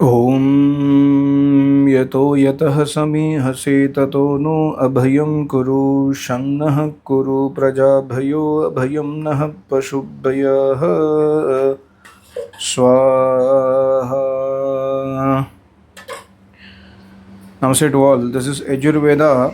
ॐ यतो यतः समीहसे ततो नो अभयं कुरु शन्नः कुरु प्रजाभयो अभयं नः पशुभ्यः स्वाहा. Namaste to all. This is Yajurveda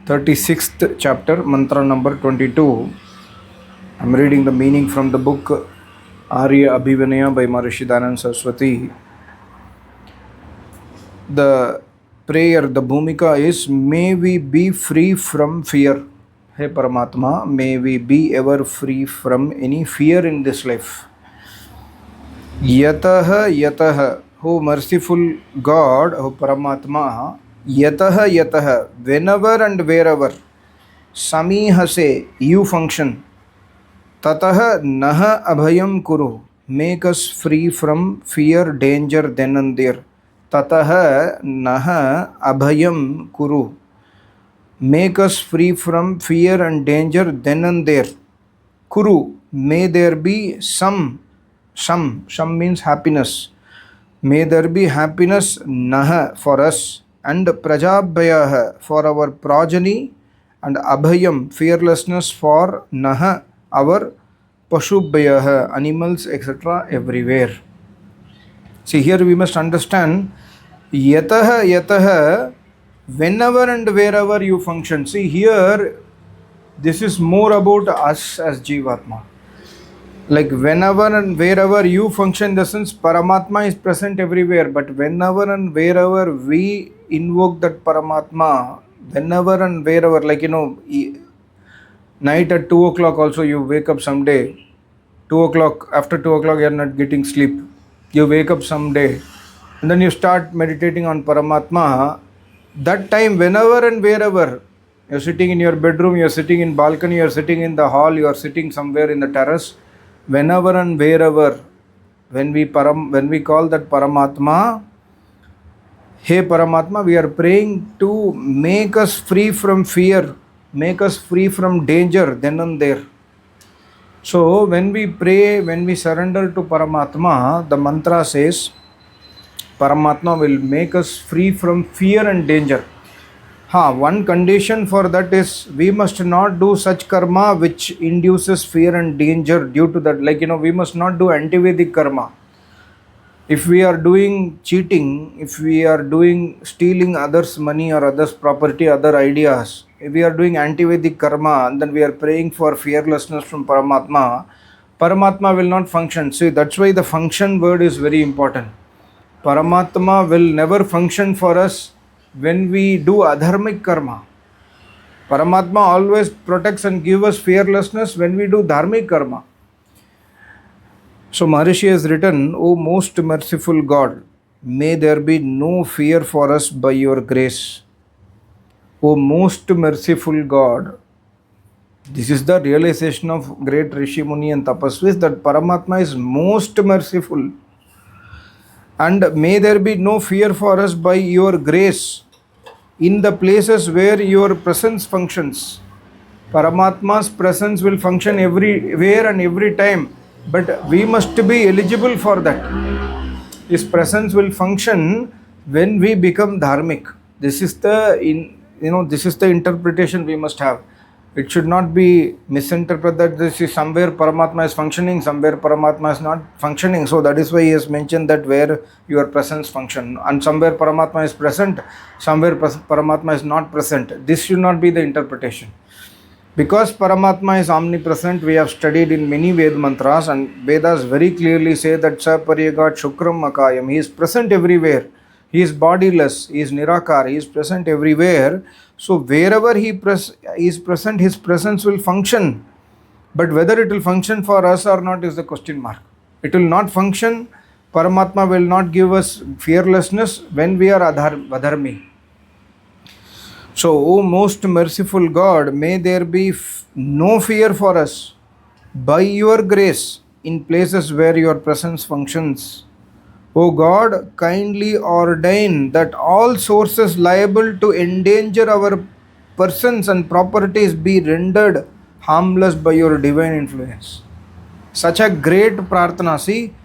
36th chapter, mantra number 22. I'm reading the meaning from the book Arya Abhivanaya by Maharishi Dayananda Saraswati. The prayer, the bhumika is, may we be free from fear. Hey Paramatma, may we be ever free from any fear in this life. Yataha yataha, O merciful God, O Paramatma, yataha yataha, whenever and wherever, samihase, you function, tataha naha abhayam kuru, make us free from fear, danger, then and there. Tataha naha abhayam kuru, make us free from fear and danger then and there. Kuru, may there be some means happiness. May there be happiness naha for us, and prajabhayaha for our progeny, and abhayam fearlessness for naha our pashubhayaha animals etc. everywhere. See, here we must understand yataha yataha, whenever and wherever you function. See, here this is more about us as Jivatma. Like whenever and wherever you function, in the sense Paramatma is present everywhere, but whenever and wherever we invoke that Paramatma, whenever and wherever, like night at 2 o'clock also you wake up someday, 2 o'clock, after 2 o'clock you are not getting sleep, you wake up someday, and then you start meditating on Paramatma. That time, whenever and wherever, you're sitting in your bedroom, you're sitting in balcony, you're sitting in the hall, you're sitting somewhere in the terrace, whenever and wherever, when we call that Paramatma, hey Paramatma, we are praying to make us free from fear, make us free from danger then and there. So when we pray, when we surrender to Paramatma, the mantra says, Paramatma will make us free from fear and danger. One condition for that is we must not do such karma which induces fear and danger due to that. Like, we must not do anti-Vedic karma. If we are doing cheating, if we are doing stealing others' money or others' property, other ideas, if we are doing anti-Vedic karma and then we are praying for fearlessness from Paramatma, Paramatma will not function. See, that's why the function word is very important. Paramatma will never function for us when we do adharmic karma. Paramatma always protects and gives us fearlessness when we do dharmic karma. So Maharishi has written, O most merciful God, may there be no fear for us by your grace. O most merciful God, this is the realization of great Rishi Muni and Tapasvis, that Paramatma is most merciful. And may there be no fear for us by your grace in the places where your presence functions. Paramatma's presence will function everywhere and every time, but we must be eligible for that. His presence will function when we become dharmic. This is the interpretation we must have. It should not be misinterpreted that this is somewhere Paramatma is functioning, somewhere Paramatma is not functioning. So that is why he has mentioned that where your presence function, and somewhere Paramatma is present, somewhere Paramatma is not present. This should not be the interpretation. Because Paramatma is omnipresent, we have studied in many Ved mantras, and Vedas very clearly say that Sa Paryagat Shukram Makayam. He is present everywhere. He is bodiless, he is Nirakar, he is present everywhere. So wherever he is present, his presence will function. But whether it will function for us or not is the question mark. It will not function. Paramatma will not give us fearlessness when we are adharmi. So, O most merciful God, may there be no fear for us by your grace in places where your presence functions. O God, kindly ordain that all sources liable to endanger our persons and properties be rendered harmless by your divine influence. Such a great prarthana. See,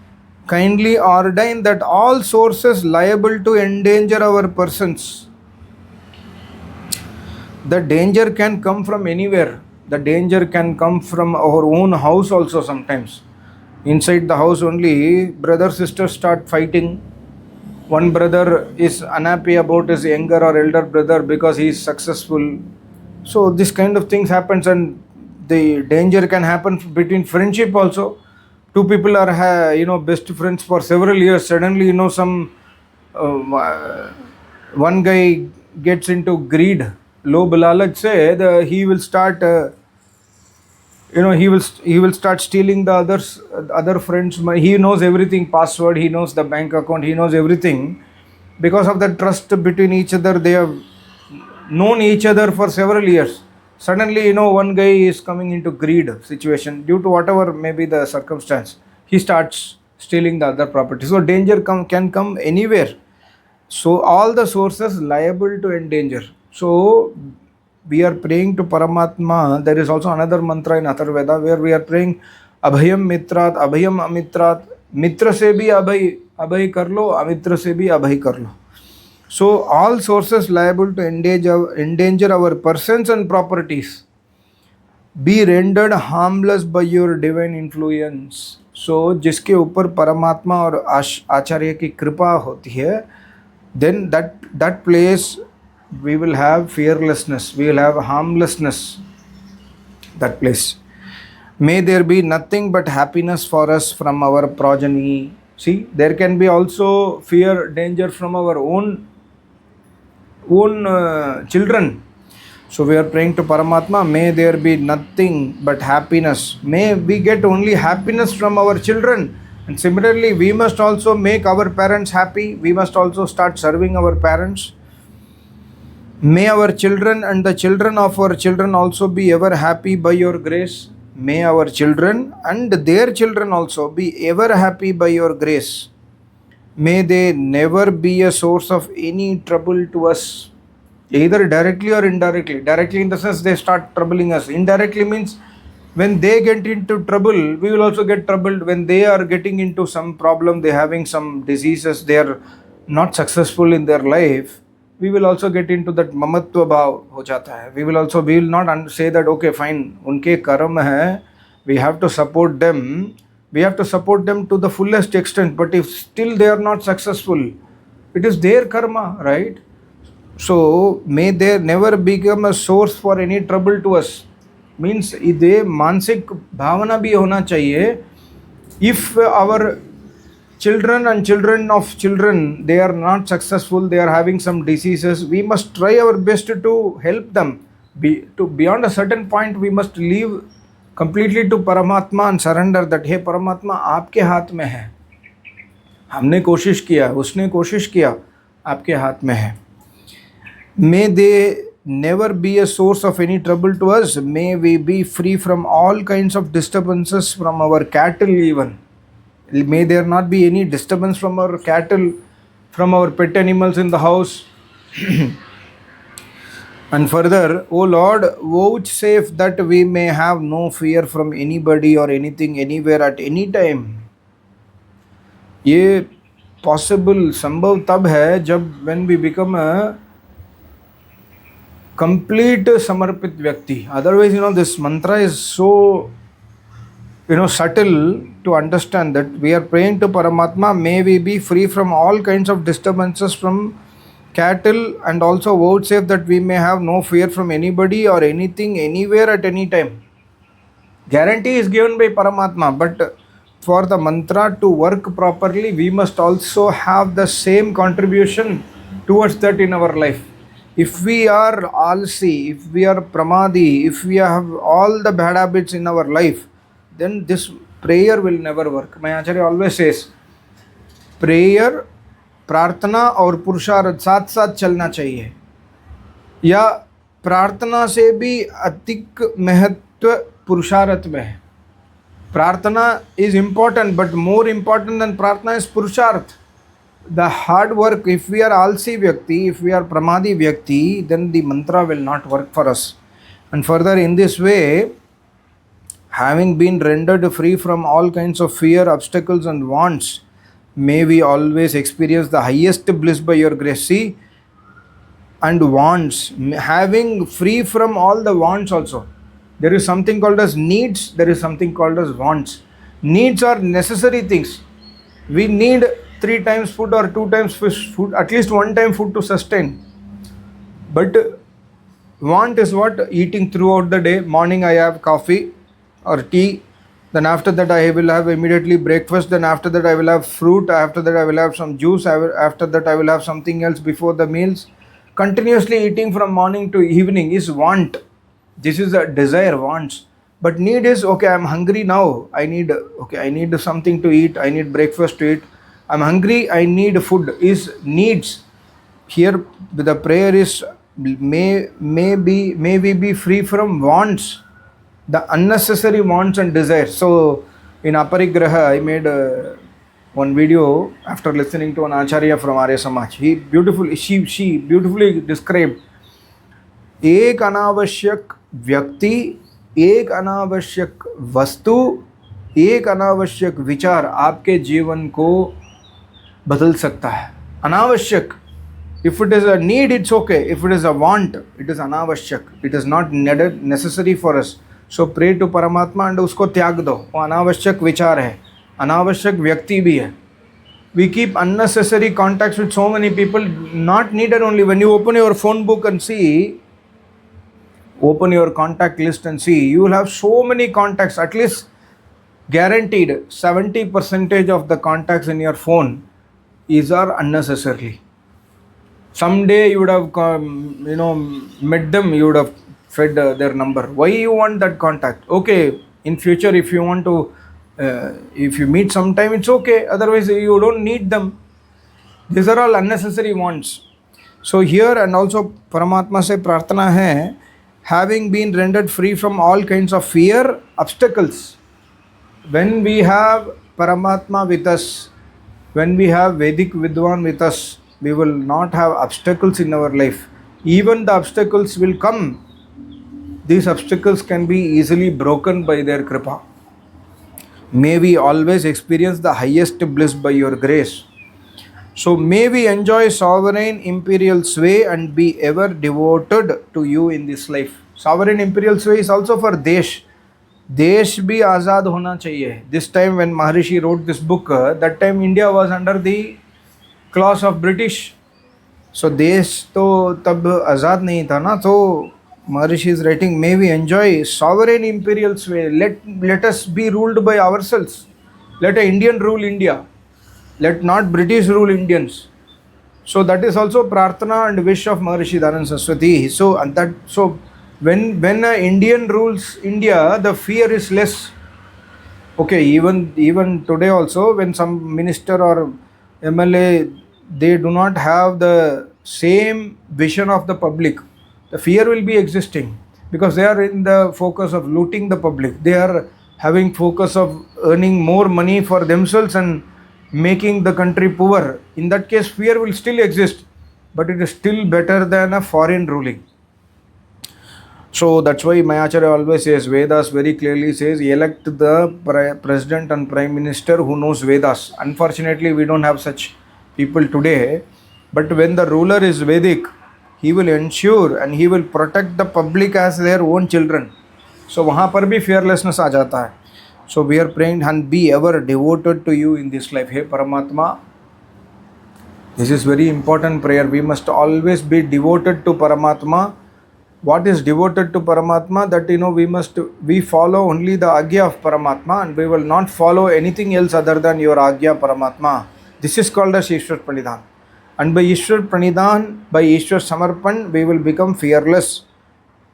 kindly ordain that all sources liable to endanger our persons. The danger can come from anywhere. The danger can come from our own house also sometimes. Inside the house only, brother sisters start fighting. One brother is unhappy about his younger or elder brother because he is successful. So this kind of things happens, and the danger can happen between friendship also. Two people are best friends for several years. Suddenly some one guy gets into greed, low lalach se he will start he will start stealing the other friends money. He knows everything, password, he knows the bank account, he knows everything. Because of the trust between each other, they have known each other for several years. Suddenly one guy is coming into greed situation due to whatever may be the circumstance. He starts stealing the other property. So danger can come anywhere. So all the sources liable to endanger. So we are praying to Paramatma. There is also another mantra in Yajurveda where we are praying Abhayam Mitrat, Abhayam Amitrat. Mitra se bhi abhay kar lo, amitra se bhi abhay kar lo. So all sources liable to endanger our persons and properties be rendered harmless by your divine influence. So जिसके ऊपर परमात्मा और आचार्य की कृपा होती है, then that place we will have fearlessness, we will have harmlessness, that place. May there be nothing but happiness for us from our progeny. See, there can be also fear, danger from our own children. So we are praying to Paramatma, may there be nothing but happiness. May we get only happiness from our children. And similarly, we must also make our parents happy. We must also start serving our parents. May our children and the children of our children also be ever happy by your grace. May our children and their children also be ever happy by your grace. May they never be a source of any trouble to us, either directly or indirectly. Directly in the sense they start troubling us. Indirectly means when they get into trouble, we will also get troubled. When they are getting into some problem, they are having some diseases, they are not successful in their life, we will also get into that mamatva bhav ho jata hai. We will not say that okay fine, unke karma hai, we have to support them. We have to support them to the fullest extent. But if still they are not successful, it is their karma, right? So may they never become a source for any trouble to us. Means इधे मानसिक भावना भी होना चाहिए. If our children and children of children, they are not successful, they are having some diseases, we must try our best to help them. Beyond a certain point, we must leave completely to Paramatma and surrender that हे परमात्मा आपके हाथ में है. हमने कोशिश किया, उसने कोशिश किया, आपके हाथ में है. May they never be a source of any trouble to us. May we be free from all kinds of disturbances from our cattle even. May there not be any disturbance from our cattle, from our pet animals in the house. And further, O Lord, vouchsafe that we may have no fear from anybody or anything anywhere at any time. ये possible संभव तब है जब when we become a complete samarpit vyakti. Otherwise, this mantra is so, subtle to understand that we are praying to Paramatma, may we be free from all kinds of disturbances from cattle, and also vouchsafe that we may have no fear from anybody or anything anywhere at any time. Guarantee is given by Paramatma, but for the mantra to work properly, we must also have the same contribution towards that in our life. If we are alsi, if we are pramadi, if we have all the bad habits in our life, then this prayer will never work. My Acharya always says, prayer, प्रार्थना और पुरुषार्थ साथ साथ चलना चाहिए, या प्रार्थना से भी अधिक महत्व पुरुषार्थ में है. प्रार्थना is important, but more important than प्रार्थना is पुरुषार्थ. The hard work, if we are alsi vyakti, if we are pramadi vyakti, then the mantra will not work for us. And further, in this way, having been rendered free from all kinds of fear, obstacles and wants, May we always experience the highest bliss by your grace. See, and wants, having free from all the wants also. There is something called as needs, there is something called as wants. Needs are necessary things. We need 3 times food or 2 times food, at least 1 time food to sustain. But want is what? Eating throughout the day. Morning I have coffee or tea, then after that I will have immediately breakfast, then after that I will have fruit, after that I will have some juice, after that I will have something else before the meals. Continuously eating from morning to evening is want. This is a desire, wants. But need is, okay, I'm hungry now, I need something to eat, I need breakfast to eat. I'm hungry, I need food, is needs. Here the prayer is, may we be free from wants, the unnecessary wants and desires. So in Aparigraha, I made one video after listening to an Acharya from Arya Samaj. She beautifully described एक अनावश्यक व्यक्ति, एक अनावश्यक वस्तु, एक अनावश्यक विचार आपके जीवन को बदल सकता है. अनावश्यक. If it is a need, it's okay. If it is a want, it is anavashyak. It is not necessary for us. So pray to Paramatma and उसको त्याग दो. वो अनावश्यक विचार है, अनावश्यक व्यक्ति भी है. We keep unnecessary contacts with so many people, not needed only. When you open your phone book and see, open your contact list and see, you will have so many contacts. At least guaranteed 70% of the contacts in your phone are unnecessarily. Someday you would have met them, you would have fed their number. Why you want that contact? Okay, in future if you want to, if you meet sometime, it's okay. Otherwise you don't need them. These are all unnecessary wants. So here, and also Paramatma se prarthana hai, having been rendered free from all kinds of fear, obstacles. When we have Paramatma with us, when we have Vedic Vidwan with us, we will not have obstacles in our life. Even the obstacles will come. These obstacles can be easily broken by their kripa. May we always experience the highest bliss by your grace. So may we enjoy sovereign imperial sway and be ever devoted to you in this life. Sovereign imperial sway is also for Desh. Desh bhi azad hona chahiye. This time when Maharishi wrote this book, that time India was under the clause of British. So देश तो तब आज़ाद नहीं था ना. तो Maharishi is writing, may we enjoy sovereign imperial sway. Let us be ruled by ourselves. Let an Indian rule India. Let not British rule Indians. So that is also prarthana and wish of Maharishi Dayananda Saraswati. So when an Indian rules India, the fear is less. Okay, even today also, when some minister or MLA, they do not have the same vision of the public, the fear will be existing, because they are in the focus of looting the public. They are having focus of earning more money for themselves and making the country poor. In that case, fear will still exist, but it is still better than a foreign ruling. So that's why Mayacharya always says, Vedas very clearly says, elect the president and prime minister who knows Vedas. Unfortunately, we don't have such people today. But when the ruler is Vedic, he will ensure and he will protect the public as their own children. So वहाँ पर भी fearlessness आ जाता है. So we are praying and be ever devoted to you in this life. Hey Paramatma, this is very important prayer. We must always be devoted to Paramatma. What is devoted to Paramatma? That we follow only the Agya of Paramatma, and we will not follow anything else other than your Agya Paramatma. This is called as Ishwar Pranidhan. And by Ishwar Pranidhan, by Ishwar Samarpan, we will become fearless.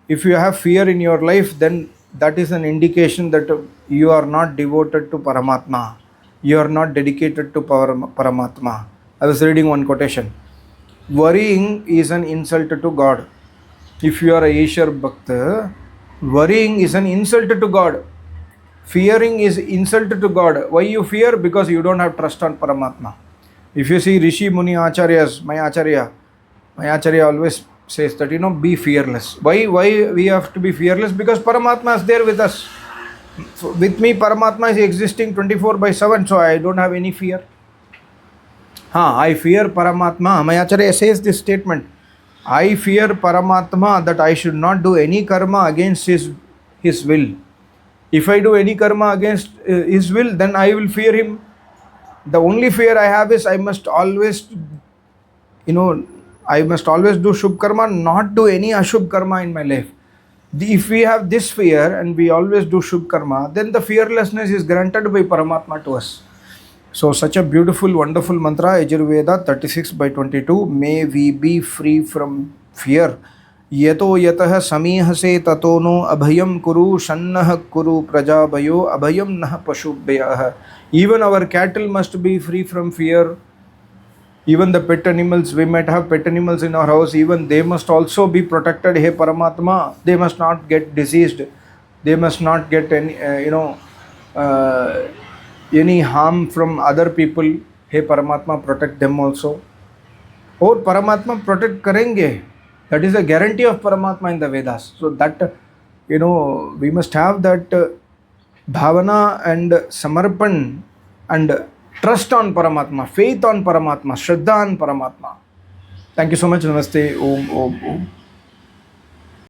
If you have fear in your life, then that is an indication that you are not devoted to Paramatma. You are not dedicated to Paramatma. I was reading one quotation. Worrying is an insult to God. If you are a Ishwar Bhakta, worrying is an insult to God. Fearing is insult to God. Why you fear? Because you don't have trust on Paramatma. If you see Rishi Muni Acharyas, my Acharya always says that, be fearless. Why we have to be fearless? Because Paramatma is there with us. With me, Paramatma is existing 24/7, so I don't have any fear. I fear Paramatma. Amayacharya says this statement. I fear Paramatma that I should not do any karma against his will. If I do any karma against his will, then I will fear him. The only fear I have is I must always, I must always do Shubh karma, not do any Ashubh karma in my life. If we have this fear and we always do Shubh karma, then the fearlessness is granted by Paramatma to us. So, such a beautiful, wonderful mantra, Yajurveda 36/22. May we be free from fear. Yato yatah samihase tatono abhayam kuru shannah kuru prajabhayo abhayam nah pashubhyah. Even our cattle must be free from fear. Even the pet animals, we might have pet animals in our house, even they must also be protected. Hey Paramatma, they must not get diseased. They must not get any harm from other people. Hey Paramatma, protect them also. Or Paramatma protect karenge. That is a guarantee of Paramatma in the Vedas. So that, we must have that bhavana and samarpan and trust on Paramatma, faith on Paramatma, Shraddha on Paramatma. Thank you so much. Namaste. Om, Om, Om.